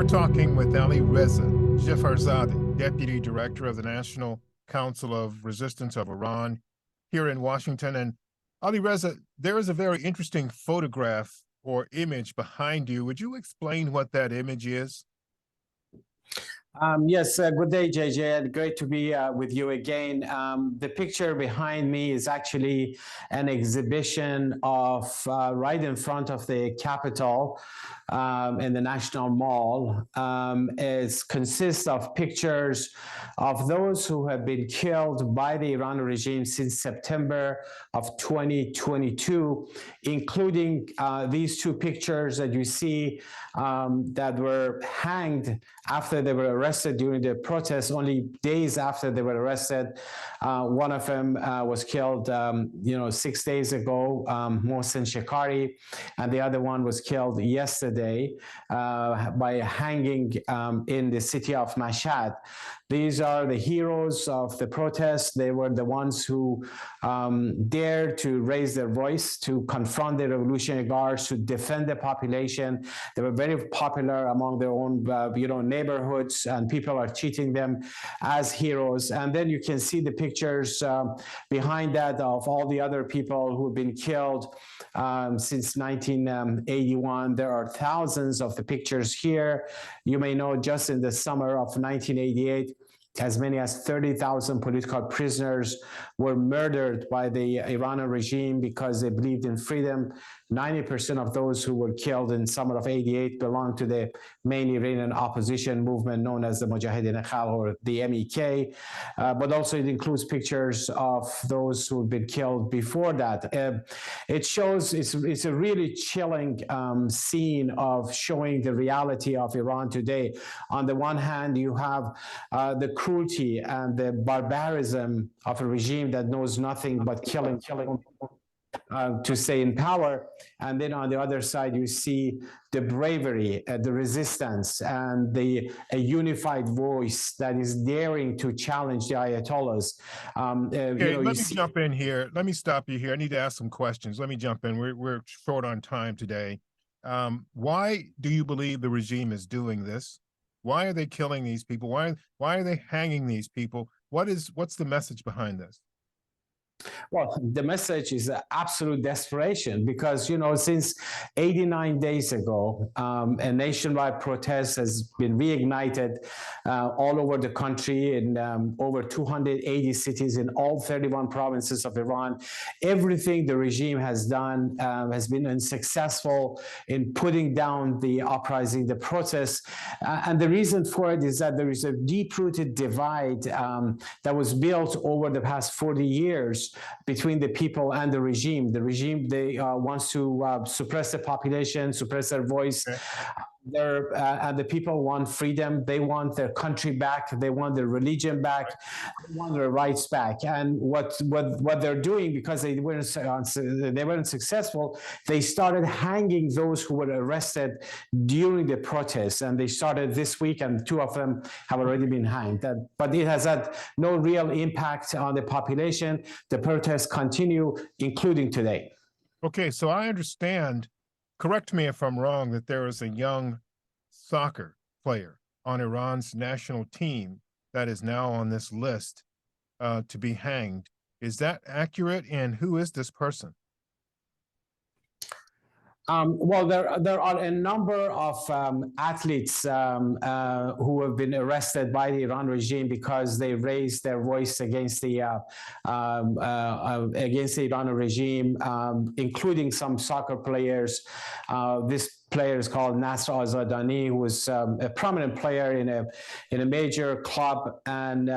We're talking with Alireza Jafarzadeh, Deputy Director of the National Council of Resistance of Iran here in Washington. And Alireza, there is a very interesting photograph or image behind you. Would you explain what that image is? Yes, good day, JJ, and great to be with you again. The picture behind me is actually an exhibition of right in front of the Capitol in the National Mall. It consists of pictures of those who have been killed by the Iran regime since September of 2022, including these two pictures that you see that were hanged after they were arrested during the protests, only days after they were arrested. One of them was killed, 6 days ago, Mohsen Shekari, and the other one was killed yesterday by hanging in the city of Mashhad. These are the heroes of the protests. They were the ones who dared to raise their voice, to confront the Revolutionary Guards, to defend the population. They were very popular among their own, neighborhoods, and people are treating them as heroes. And then you can see the pictures behind that of all the other people who have been killed since 1981. There are thousands of the pictures here. You may know just in the summer of 1988, as many as 30,000 political prisoners were murdered by the Iranian regime because they believed in freedom. 90% of those who were killed in summer of 88 belonged to the main Iranian opposition movement known as the Mujahideen Khalq, or the MEK, but also it includes pictures of those who have been killed before that. It shows, it's a really chilling scene of showing the reality of Iran today. On the one hand, you have the cruelty and the barbarism of a regime that knows nothing but killing to stay in power. And then on the other side, you see the bravery, the resistance, and a unified voice that is daring to challenge the Ayatollahs. Let me jump in here. Let me stop you here. I need to ask some questions. Let me jump in. We're short on time today. Why do you believe the regime is doing this? Why are they killing these people? Why are they hanging these people? What's the message behind this? Well, the message is absolute desperation because, since 89 days ago, a nationwide protest has been reignited all over the country in over 280 cities in all 31 provinces of Iran. Everything the regime has done has been unsuccessful in putting down the uprising, the protests. And the reason for it is that there is a deep-rooted divide that was built over the past 40 years between the people and the regime. The regime, they wants to suppress the population, suppress their voice. Okay. And the people want freedom. They want their country back. They want their religion back. They want their rights back. And what they're doing, because they weren't successful, they started hanging those who were arrested during the protests. And they started this week, and 2 of them have already been hanged. But it has had no real impact on the population. The protests continue, including today. Okay, so I understand. Correct me if I'm wrong, that there is a young soccer player on Iran's national team that is now on this list to be hanged. Is that accurate? And who is this person? Well, there are a number of athletes who have been arrested by the Iran regime because they raised their voice against the Iran regime, including some soccer players. This player is called Nasr Azadani, who was a prominent player in a major club, and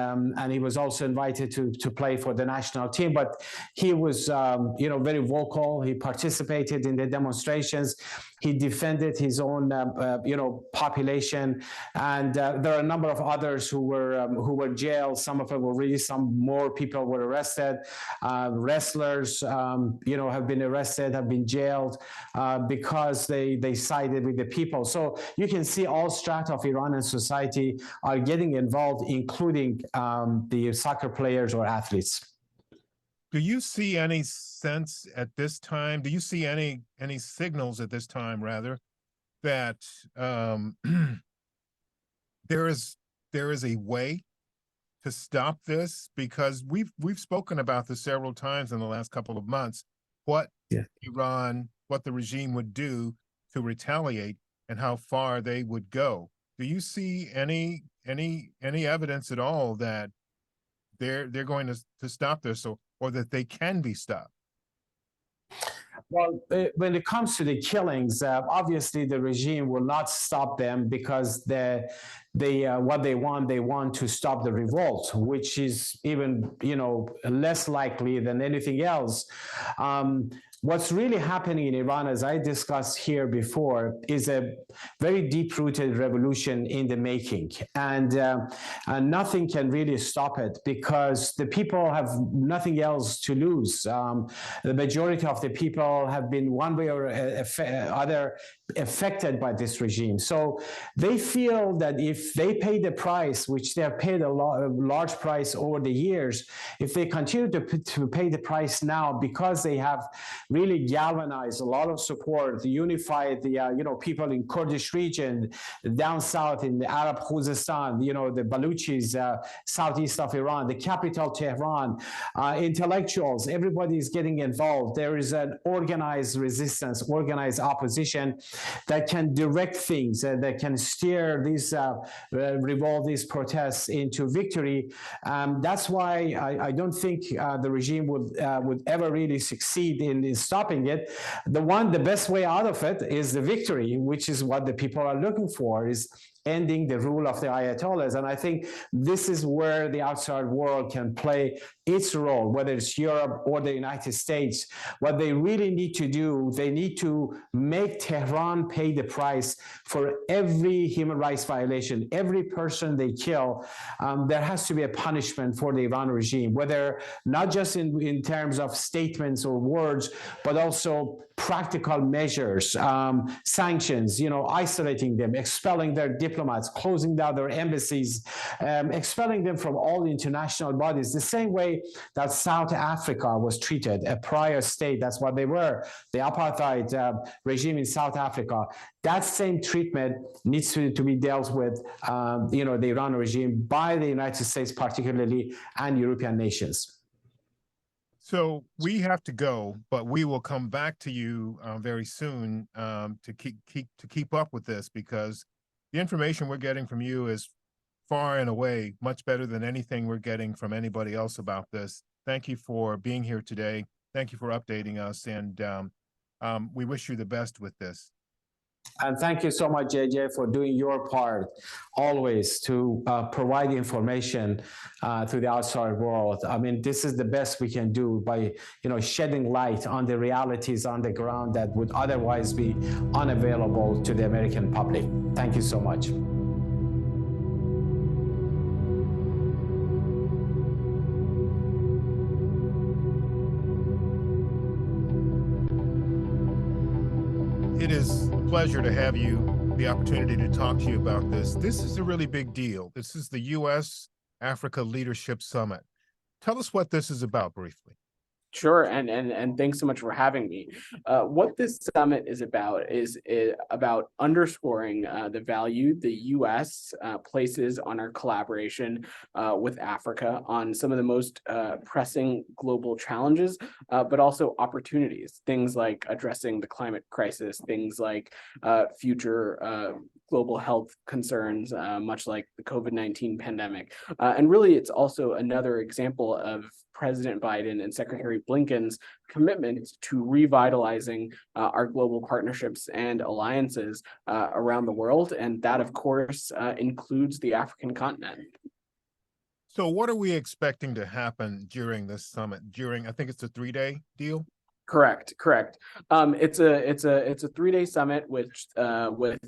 he was also invited to play for the national team. But he was, very vocal. He participated in the demonstrations. He defended his own, population, and there are a number of others who were jailed. Some of them were released. Some more people were arrested. Wrestlers, have been arrested, have been jailed because they sided with the people. So you can see all strata of Iranian society are getting involved, including the soccer players or athletes. Do you see any sense at this time? Do you see any signals at this time, rather, that there is a way to stop this? Because we've spoken about this several times in the last couple of months, what Iran, what the regime would do to retaliate and how far they would go. Do you see any evidence at all that they're going to stop this, or that they can be stopped? Well, when it comes to the killings, obviously the regime will not stop them because what they want to stop the revolt, which is even less likely than anything else. What's really happening in Iran, as I discussed here before, is a very deep-rooted revolution in the making, and nothing can really stop it because the people have nothing else to lose. The majority of the people have been one way or other affected by this regime. So they feel that if they pay the price, which they have paid a large price over the years, if they continue to pay the price now, because they have really galvanized a lot of support, unified the people in Kurdish region, down south in the Arab Khuzestan, the Baluchis, southeast of Iran, the capital Tehran, intellectuals, everybody is getting involved. There is an organized resistance, organized opposition that can direct things, that can steer these revolt, these protests into victory. That's why I don't think the regime would ever really succeed in stopping it. The best way out of it is the victory, which is what the people are looking for, is ending the rule of the Ayatollahs. And I think this is where the outside world can play its role, whether it's Europe or the United States. What they really need to do, they need to make Tehran pay the price for every human rights violation, every person they kill. There has to be a punishment for the Iran regime, whether not just in terms of statements or words, but also practical measures, sanctions, isolating them, expelling their diplomats, closing down their embassies, expelling them from all international bodies, the same way that South Africa was treated, a prior state. That's what they were, the apartheid regime in South Africa. That same treatment needs to be dealt with, the Iran regime by the United States particularly, and European nations. So we have to go, but we will come back to you very soon to keep up with this, because the information we're getting from you is far and away much better than anything we're getting from anybody else about this. Thank you for being here today. Thank you for updating us, and we wish you the best with this. And thank you so much, JJ, for doing your part always to provide information to the outside world. I mean, this is the best we can do by, shedding light on the realities on the ground that would otherwise be unavailable to the American public. Thank you so much. It is a pleasure to have the opportunity to talk to you about this. This is a really big deal. This is the U.S. Africa Leadership Summit. Tell us what this is about briefly. Sure, and thanks so much for having me. What this summit is about underscoring the value the U.S. places on our collaboration with Africa on some of the most pressing global challenges, but also opportunities, things like addressing the climate crisis, things like future global health concerns, much like the COVID-19 pandemic. And really, it's also another example of President Biden and Secretary Blinken's commitment to revitalizing our global partnerships and alliances around the world. And that, of course, includes the African continent. So what are we expecting to happen during this summit? I think it's a 3-day deal? Correct. It's a 3-day summit with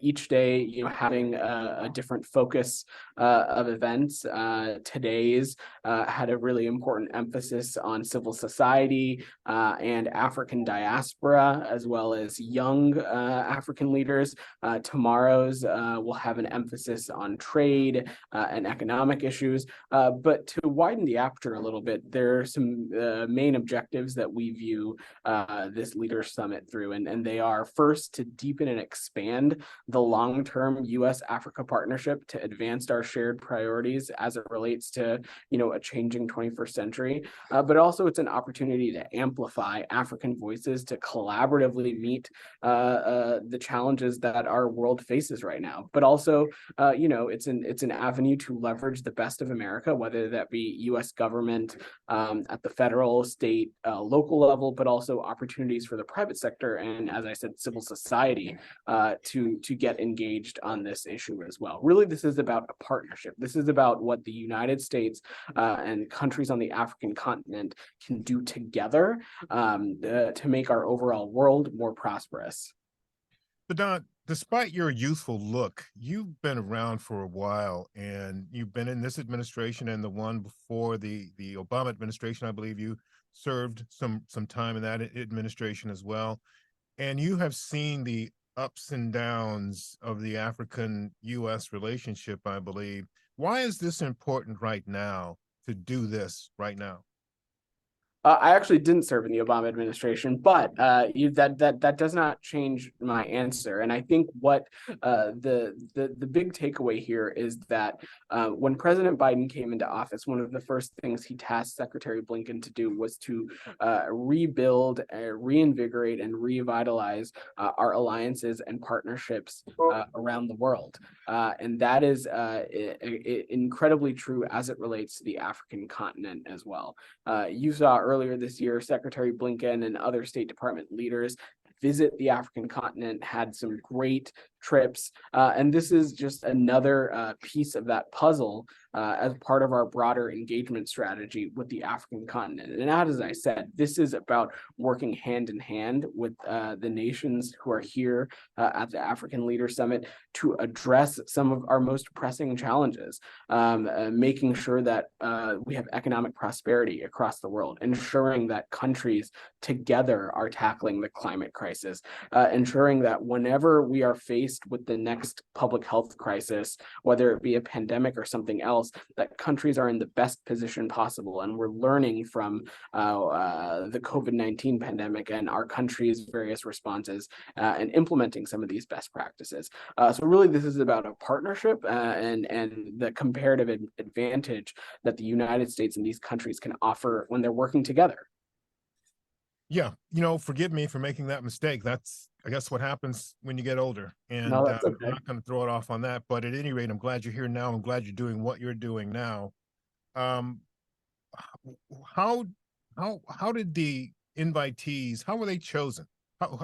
each day having a different focus of events. Today's had a really important emphasis on civil society and African diaspora, as well as young African leaders. Tomorrow's will have an emphasis on trade and economic issues. But to widen the aperture a little bit, there are some main objectives that we view through this Leaders Summit through, and they are first to deepen and expand the long-term U.S.-Africa partnership to advance our shared priorities as it relates to, a changing 21st century. But also it's an opportunity to amplify African voices to collaboratively meet the challenges that our world faces right now. But also, it's an avenue to leverage the best of America, whether that be U.S. government at the federal, state, local level, but also opportunities for the private sector and, as I said, civil society to get engaged on this issue as well. Really, this is about a partnership. This is about what the United States and countries on the African continent can do together to make our overall world more prosperous. Vedant, despite your youthful look, you've been around for a while, and you've been in this administration and the one before the Obama administration. I believe you served some time in that administration as well. And you have seen the ups and downs of the African-U.S. relationship, I believe. Why is this important right now to do this right now? I actually didn't serve in the Obama administration, but that does not change my answer. And I think what the big takeaway here is that when President Biden came into office, one of the first things he tasked Secretary Blinken to do was to rebuild, reinvigorate, and revitalize our alliances and partnerships around the world. And that is incredibly true as it relates to the African continent as well. You saw earlier this year, Secretary Blinken and other State Department leaders visit the African continent, had some great trips. And this is just another piece of that puzzle as part of our broader engagement strategy with the African continent. And as I said, this is about working hand in hand with the nations who are here at the African Leaders Summit to address some of our most pressing challenges, making sure that we have economic prosperity across the world, ensuring that countries together are tackling the climate crisis, ensuring that whenever we are faced with the next public health crisis, whether it be a pandemic or something else, that countries are in the best position possible. And we're learning from the COVID-19 pandemic and our country's various responses and implementing some of these best practices. So really, this is about a partnership and the comparative advantage that the United States and these countries can offer when they're working together. Yeah, forgive me for making that mistake. That's, I guess, what happens when you get older. And No, that's okay. I'm not going to throw it off on that. But at any rate, I'm glad you're here now. I'm glad you're doing what you're doing now. How did the invitees, how were they chosen?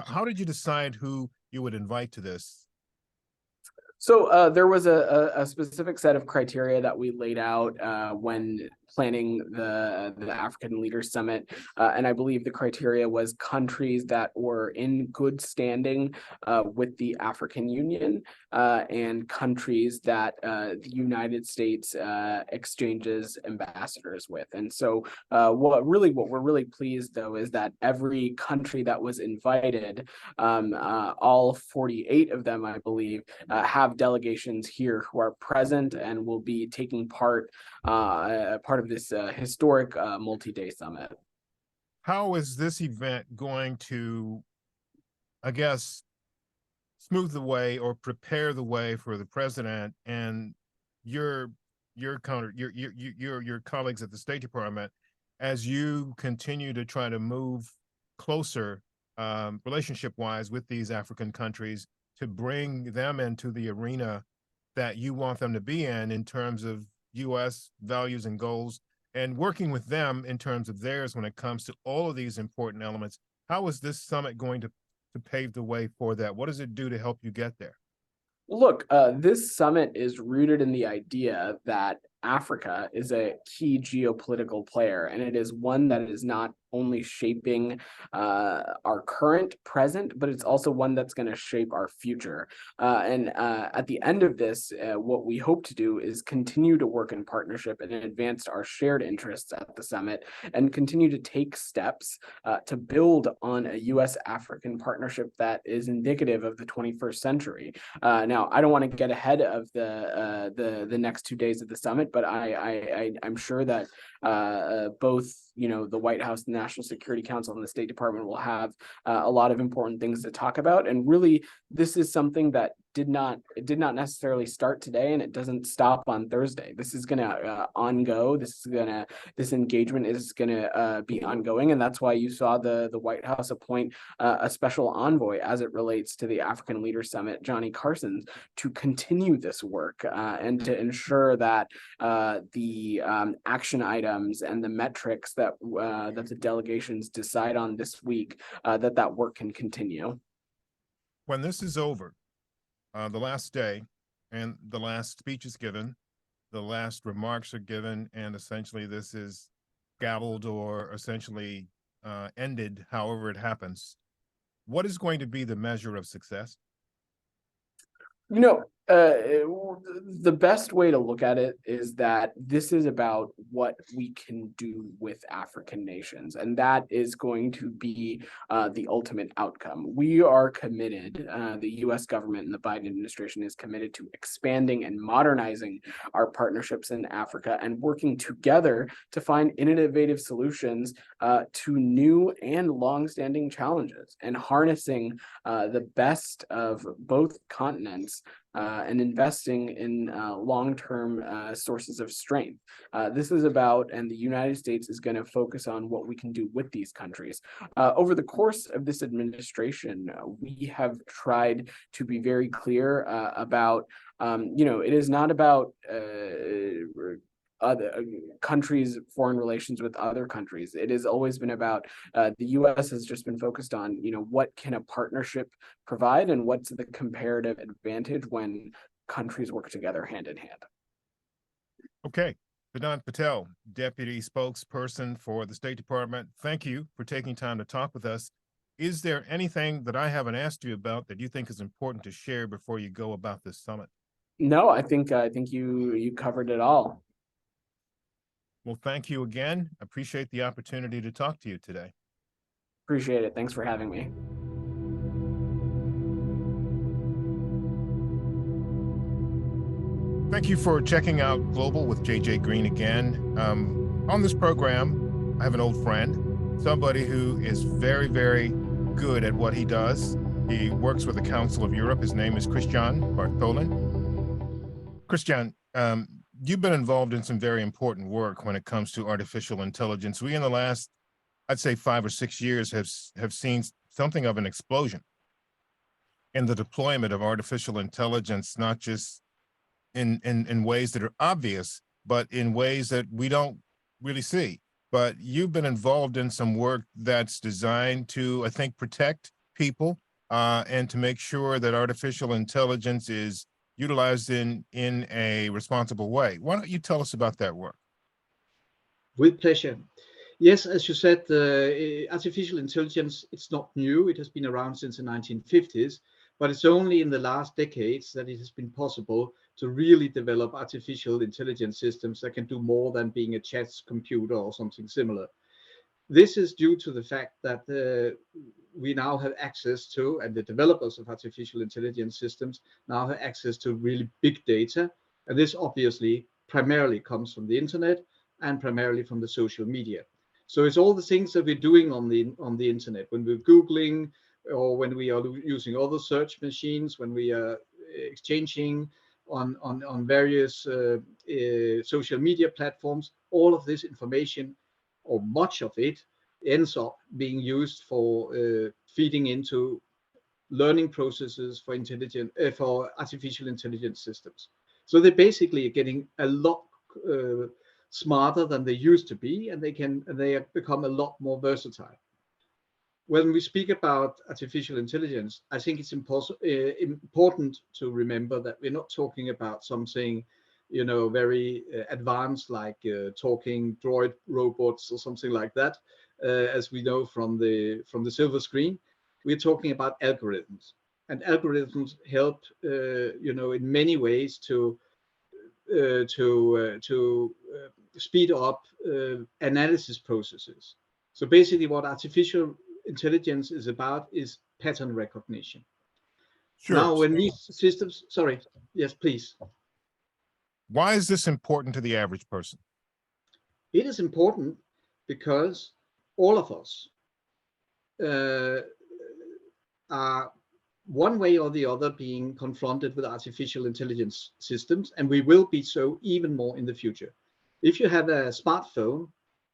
How did you decide who you would invite to this? So there was a specific set of criteria that we laid out when planning the African Leaders Summit. And I believe the criteria was countries that were in good standing with the African Union and countries that the United States exchanges ambassadors with. And so what we're really pleased, though, is that every country that was invited, all 48 of them, I believe, have delegations here who are present and will be taking part of this historic multi-day summit. How is this event going to, I guess, smooth the way or prepare the way for the president and your colleagues at the State Department as you continue to try to move closer relationship-wise with these African countries to bring them into the arena that you want them to be in terms of U.S. values and goals, and working with them in terms of theirs when it comes to all of these important elements? How is this summit going to pave the way for that? What does it do to help you get there? Look, this summit is rooted in the idea that Africa is a key geopolitical player, and it is one that is not only shaping our current present, but it's also one that's going to shape our future. And at the end of this, what we hope to do is continue to work in partnership and advance our shared interests at the summit and continue to take steps to build on a U.S.-African partnership that is indicative of the 21st century. Now, I don't want to get ahead of the next 2 days of the summit, but I'm sure that both the White House and National Security Council and the State Department will have a lot of important things to talk about. And really, this is something that did not necessarily start today, and it doesn't stop on Thursday. This is gonna this engagement is gonna be ongoing, and that's why you saw the White House appoint a special envoy as it relates to the African Leaders Summit, Johnny Carson, to continue this work and to ensure that the action items and the metrics that the delegations decide on this week, that work can continue. When this is over, the last day and the last speech is given, the last remarks are given, and essentially this is gavelled or essentially ended, however it happens. What is going to be the measure of success? You know, the best way to look at it is that this is about what we can do with African nations, and that is going to be the ultimate outcome. We are committed, the US government and the Biden administration is committed to expanding and modernizing our partnerships in Africa and working together to find innovative solutions to new and longstanding challenges, and harnessing the best of both continents and investing in long-term sources of strength. This is about, and the United States is going to focus on what we can do with these countries. Over the course of this administration, we have tried to be very clear about, it is not about other countries' foreign relations with other countries. It has always been about the U.S. has just been focused on, what can a partnership provide and what's the comparative advantage when countries work together hand in hand. Okay. Vedant Patel, Deputy Spokesperson for the State Department, thank you for taking time to talk with us. Is there anything that I haven't asked you about that you think is important to share before you go about this summit? No, I think you covered it all. Well, thank you again. Appreciate the opportunity to talk to you today. Appreciate it. Thanks for having me. Thank you for checking out Global with JJ Green again. On this program, I have an old friend, somebody who is very, very good at what he does. He works with the Council of Europe. His name is Kristian Bartolin. Kristian, you've been involved in some very important work when it comes to artificial intelligence. We, in the last, I'd say 5 or 6 years, have seen something of an explosion in the deployment of artificial intelligence, not just in ways that are obvious, but in ways that we don't really see. But you've been involved in some work that's designed to, I think, protect people and to make sure that artificial intelligence is utilized in a responsible way. Why don't you tell us about that work? With pleasure. Yes, as you said, artificial intelligence, it's not new. It has been around since the 1950s, but it's only in the last decades that it has been possible to really develop artificial intelligence systems that can do more than being a chat computer or something similar. This is due to the fact that we now have access to, and the developers of artificial intelligence systems now have access to really big data. And this obviously primarily comes from the internet and primarily from the social media. So it's all the things that we're doing on the internet, when we're Googling or when we are using other search machines, when we are exchanging on various social media platforms, all of this information, or much of it, ends up being used for feeding into learning processes for artificial intelligence systems. So they basically are getting a lot smarter than they used to be, and they have become a lot more versatile. When we speak about artificial intelligence, I think it's important to remember that we're not talking about something, very advanced, like talking droid robots or something like that, as we know from the silver screen. We're talking about algorithms, and algorithms help, in many ways to speed up analysis processes. So basically, what artificial intelligence is about is pattern recognition. Sure. Now, when these systems, sorry, yes, please. Why is this important to the average person? It is important because all of us are one way or the other being confronted with artificial intelligence systems, and we will be so even more in the future. If you have a smartphone,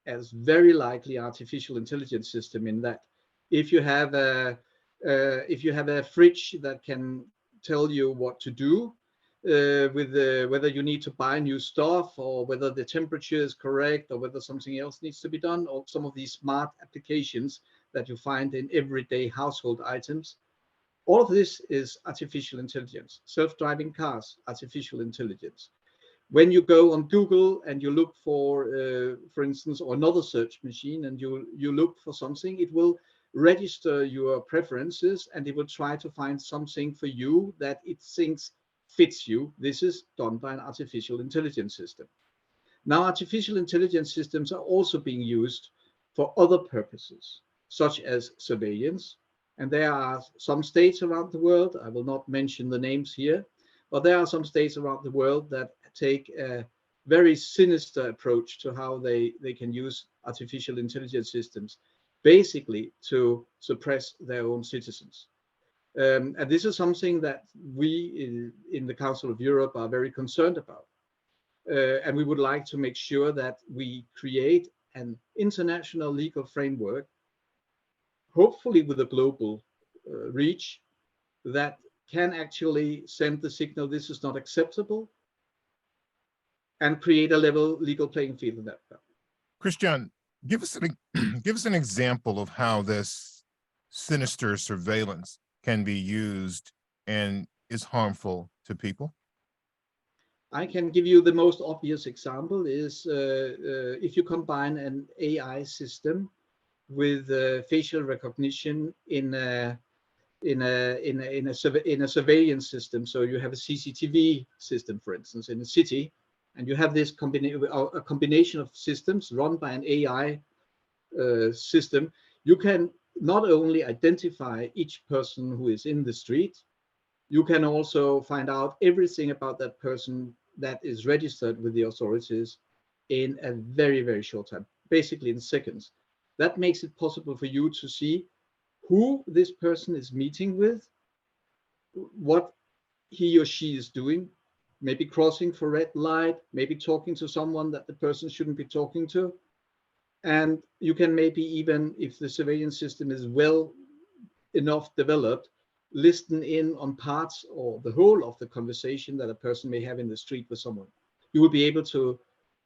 as very likely artificial intelligence system in that. If you have a fridge that can tell you what to do, whether you need to buy new stuff, or whether the temperature is correct, or whether something else needs to be done, or some of these smart applications that you find in everyday household items. All of this is artificial intelligence. Self-driving cars, artificial intelligence. When you go on Google and you look for instance, or another search machine, and you look for something, it will register your preferences and it will try to find something for you that it thinks fits you. This is done by an artificial intelligence system. Now, artificial intelligence systems are also being used for other purposes, such as surveillance. And there are some states around the world, I will not mention the names here, but there are some states around the world that take a very sinister approach to how they can use artificial intelligence systems, basically to suppress their own citizens. And this is something that we in the Council of Europe are very concerned about. And we would like to make sure that we create an international legal framework, hopefully with a global reach, that can actually send the signal this is not acceptable and create a level legal playing field in that. Kristian, give us an example of how this sinister surveillance can be used and is harmful to people. I can give you the most obvious example is if you combine an AI system with facial recognition in a surveillance system. So you have a CCTV system, for instance, in a city, and you have this a combination of systems run by an AI system. You can not only identify each person who is in the street, you can also find out everything about that person that is registered with the authorities in a very, very short time, basically in seconds. That makes it possible for you to see who this person is meeting with, what he or she is doing, maybe crossing for red light, maybe talking to someone that the person shouldn't be talking to. And you can maybe even, if the surveillance system is well enough developed, listen in on parts or the whole of the conversation that a person may have in the street with someone. You will be able to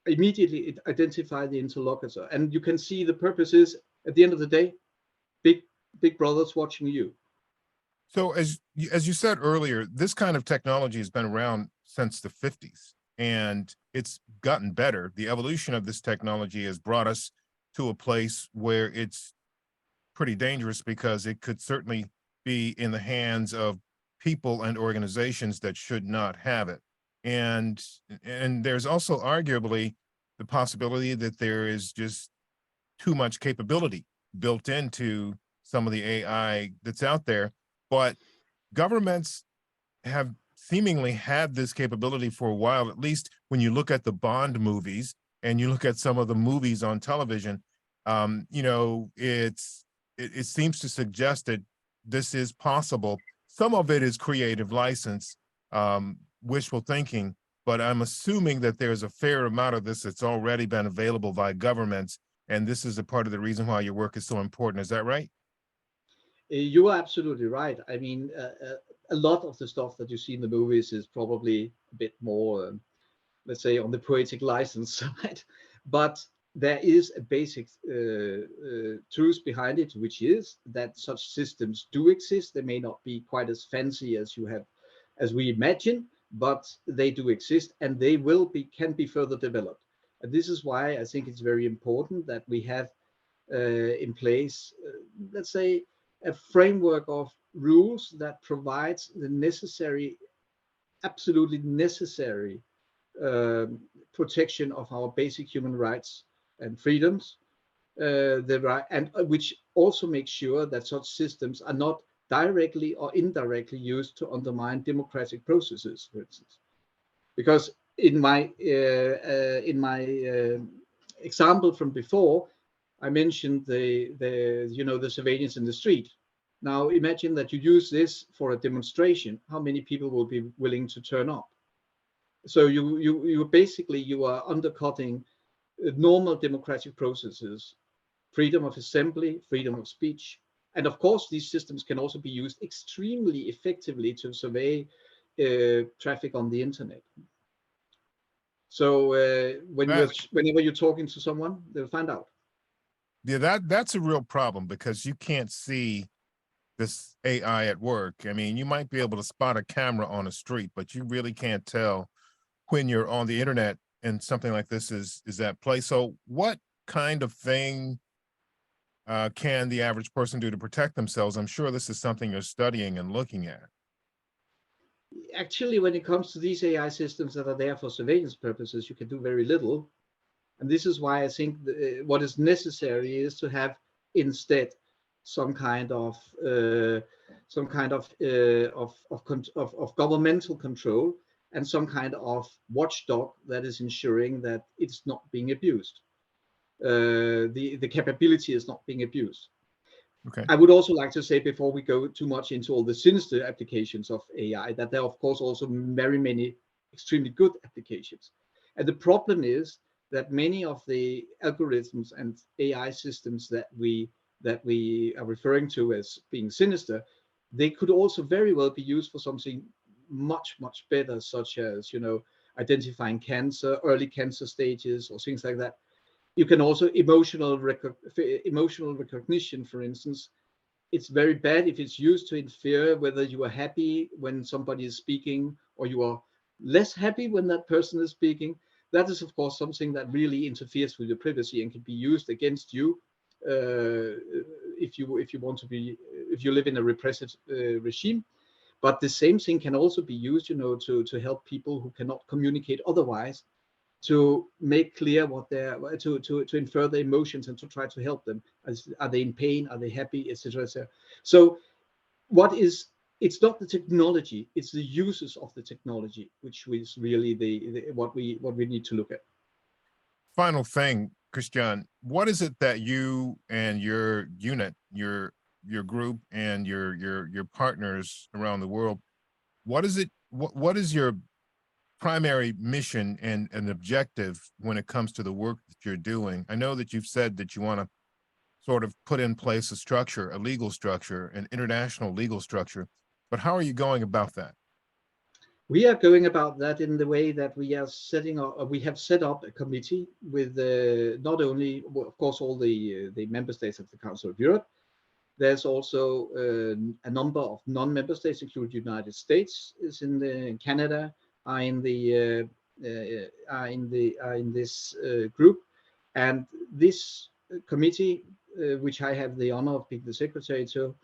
immediately identify the interlocutor. And you can see the purpose is, at the end of the day, big brother's watching you. So as you said earlier, this kind of technology has been around since the 50s, and it's gotten better. The evolution of this technology has brought us to a place where it's pretty dangerous, because it could certainly be in the hands of people and organizations that should not have it. And there's also arguably the possibility that there is just too much capability built into some of the AI that's out there. But governments have seemingly had this capability for a while, at least when you look at the Bond movies and you look at some of the movies on television. You know, it seems to suggest that this is possible. Some of it is creative license, wishful thinking, but I'm assuming that there's a fair amount of this that's already been available by governments, and this is a part of the reason why your work is so important. Is that right? You are absolutely right. I mean, a lot of the stuff that you see in the movies is probably a bit more, let's say, on the poetic license side, but there is a basic truth behind it, which is that such systems do exist. They may not be quite as fancy as we imagine, but they do exist, and they can be further developed. And this is why I think it's very important that we have in place, let's say, a framework of rules that provides the necessary, absolutely necessary protection of our basic human rights and freedoms, and which also makes sure that such systems are not directly or indirectly used to undermine democratic processes, for instance. Because in my example from before, I mentioned the surveillance in the street. Now imagine that you use this for a demonstration. How many people will be willing to turn up? So you basically you are undercutting normal democratic processes, freedom of assembly, freedom of speech. And of course, these systems can also be used extremely effectively to survey traffic on the internet. So whenever you're talking to someone, they'll find out. Yeah, that's a real problem because you can't see this AI at work. I mean, you might be able to spot a camera on a street, but you really can't tell when you're on the internet and something like this is at play. So what kind of thing can the average person do to protect themselves? I'm sure this is something you're studying and looking at. Actually, when it comes to these AI systems that are there for surveillance purposes, you can do very little. And this is why I think what is necessary is to have instead some kind of governmental control and some kind of watchdog that is ensuring that it's not being abused. The capability is not being abused. Okay. I would also like to say, before we go too much into all the sinister applications of AI, that there are of course also very many extremely good applications. And the problem is that many of the algorithms and AI systems that we are referring to as being sinister, they could also very well be used for something much better, such as identifying cancer, early cancer stages, or things like that. You can also emotional recognition, for instance. It's very bad if it's used to infer whether you are happy when somebody is speaking or you are less happy when that person is speaking. That is, of course, something that really interferes with your privacy and can be used against you if you live in a repressive regime. But the same thing can also be used, to help people who cannot communicate otherwise, to make clear what to infer their emotions and to try to help them. Are they in pain? Are they happy? Etc. etc. So it's not the technology, it's the uses of the technology, which is really what we need to look at. Final thing, Kristian, what is it that you and your unit, your group and your partners around the world, what is your primary mission and objective when it comes to the work that you're doing? I know that you've said that you want to sort of put in place a structure, a legal structure, an international legal structure, but how are you going about that? We are going about that in the way that we have set up a committee with not only, of course, all the member states of the Council of Europe. There's also a number of non-member states, including the United States, Canada, are in this group, and this committee, which I have the honor of being the secretary to,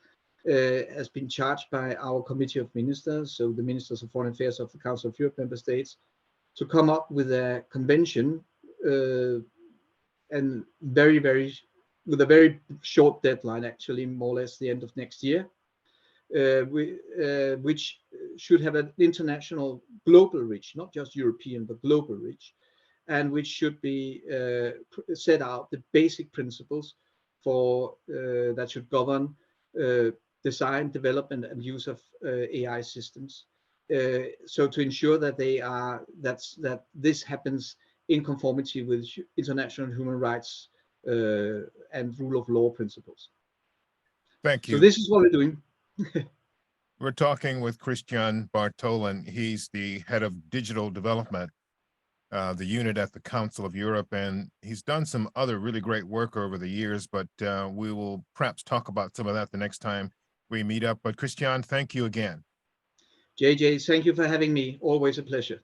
has been charged by our Committee of Ministers, so the Ministers of Foreign Affairs of the Council of Europe member states, to come up with a convention, and with a very short deadline, actually more or less the end of next year, which should have an international global reach, not just European, but global reach, and which should be set out the basic principles for that should govern design, development, and use of AI systems. So to ensure that that this happens in conformity with international human rights and rule of law principles. Thank you. So this is what we're doing. We're talking with Kristian Bartolin. He's the head of digital development, the unit at the Council of Europe, and he's done some other really great work over the years, but we will perhaps talk about some of that the next time we meet up. But Kristian, thank you again. JJ, thank you for having me. Always a pleasure.